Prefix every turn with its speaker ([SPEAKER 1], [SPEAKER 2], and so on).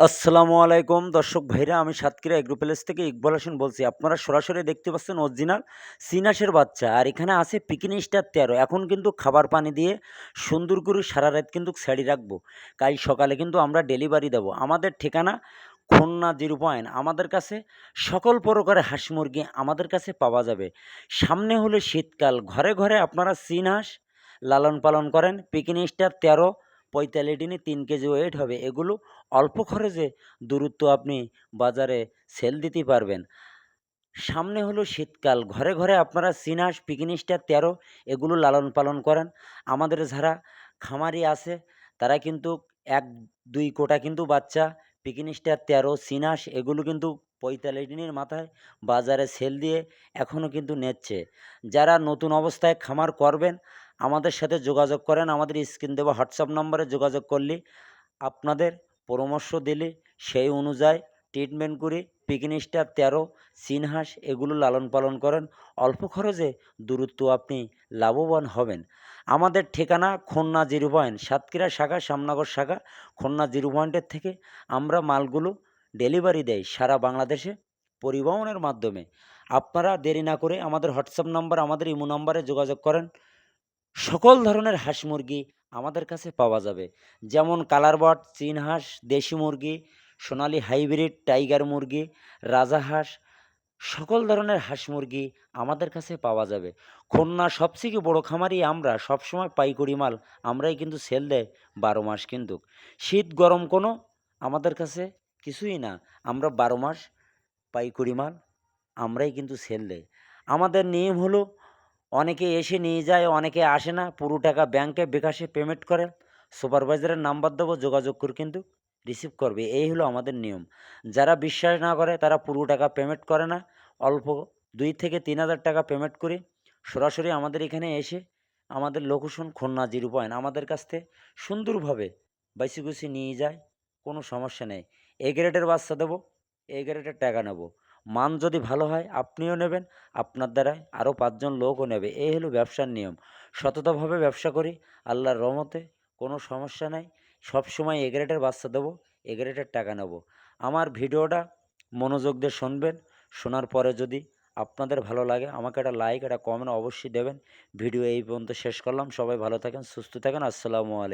[SPEAKER 1] আসসালামু আলাইকুম দর্শক ভাইরা, আমি সাতক্ষীরা এগ্রো প্যালেস থেকে ইকবাল হোসেন বলছি। আপনারা সরাসরি দেখতে পাচ্ছেন অরিজিনাল চীনাসের বাচ্চা। আর এখানে আছে পিকিন স্টার ১৩। এখন কিন্তু খাবার পানি দিয়ে সুন্দর করে সারা রাত কিন্তু ছেড়ে রাখবো। কাল সকালে কিন্তু আমরা ডেলিভারি দেবো। আমাদের ঠিকানা খুলনা ০ পয়েন্ট। আমাদের কাছে সকল প্রকারের হাঁস মুরগি আমাদের কাছে পাওয়া যাবে। সামনে হলো শীতকাল, ঘরে ঘরে আপনারা চীন হাঁস লালন পালন করেন। পিকিন স্টার ১৩ ৪৫ দিনে ৩ কেজি ওয়েট হবে। এগুলো অল্প খরচে দূরত্ব আপনি বাজারে সেল দিতে পারবেন। সামনে হলো শীতকাল, ঘরে ঘরে আপনারা চীনা হাঁস, পিকিন স্টার ১৩ এগুলো লালন পালন করেন। আমাদের যারা খামারি আছে তারা কিন্তু ১-২ কোটা কিন্তু বাচ্চা পিকিন স্টার ১৩, চীনা হাঁস এগুলো কিন্তু ৪৫ দিনের মাথায় বাজারে সেল দিয়ে এখনও কিন্তু নিচ্ছে। যারা নতুন অবস্থায় খামার করবেন আমাদের সাথে যোগাযোগ করেন। আমাদের স্ক্রিন দেওয়া হোয়াটসঅ্যাপ নম্বরে যোগাযোগ করলে আপনাদের পরামর্শ দিলে সেই অনুযায়ী ট্রিটমেন্ট করে পিকিন স্টার ১৩, চীন হাঁস এগুলো লালন পালন করেন। অল্প খরচে দূরত্ব আপনি লাভবান হবেন। আমাদের ঠিকানা খুলনা ০ পয়েন্ট, সাতক্ষীরা শাখা, শ্যামনগর শাখা, খুলনা ০ পয়েন্টের থেকে আমরা মালগুলো ডেলিভারি দেই সারা বাংলাদেশে পরিবহনের মাধ্যমে। আপনারা দেরি না করে আমাদের হোয়াটসঅ্যাপ নাম্বার, আমাদের ইমো নাম্বারে যোগাযোগ করেন। সকল ধরনের হাঁস মুরগি আমাদের কাছে পাওয়া যাবে। যেমন কালার বার্ড, চীন হাঁস, দেশি মুরগি, সোনালী হাইব্রিড, টাইগার মুরগি, রাজাহাঁস, সকল ধরনের হাঁস মুরগি আমাদের কাছে পাওয়া যাবে। খুলনার সবথেকে বড় খামারি আমরা। সবসময় পাইকারি মাল আমরাই কিন্তু সেল দেয় ১২ মাস কিন্তু। শীত গরম কোনো আমাদের কাছে কিছুই না। আমরা ১২ মাস পাইকারি মাল আমরাই কিন্তু সেল দেই। আমাদের নিয়ম হলো অনেকে এসে নিয়ে যায়, অনেকে আসে না। পুরো টাকা ব্যাংকে বিকাশে পেমেন্ট করে। সুপারভাইজারের নাম্বার দেবো, যোগাযোগ করে কিন্তু রিসিভ করবে। এই হলো আমাদের নিয়ম। যারা বিশ্বাস না করে তারা পুরো টাকা পেমেন্ট করে না। অল্প ২ থেকে ৩,০০০ টাকা পেমেন্ট করে সরাসরি আমাদের এখানে এসে আমাদের লোকেশন খুলনা ০ পয়েন্ট। আমাদের কাছ থেকে সুন্দরভাবে বাইসি-কুচি নিয়ে যায়, কোনো সমস্যা নেই। এ গ্রেডের বাচ্চা দেবো, এ গ্রেডের টাকা নেব। মান যদি ভালো হয় আপনিও নেবেন, আপনার দ্বারাই আরও ৫ জন লোকও নেবে। এই হলো ব্যবসার নিয়ম। সততাভাবে ব্যবসা করি, আল্লাহর রহমতে কোনো সমস্যা নাই। সবসময় এ গ্রেডের বাচ্চা দেবো, এ গ্রেডের টাকা নেব। আমার ভিডিওটা মনোযোগ দিয়ে শুনবেন। শোনার পরে যদি আপনাদের ভালো লাগে আমাকে একটা লাইক, একটা কমেন্ট অবশ্যই দেবেন। ভিডিও এই পর্যন্ত শেষ করলাম। সবাই ভালো থাকেন, সুস্থ থাকেন। আসসালামু আলাইকুম।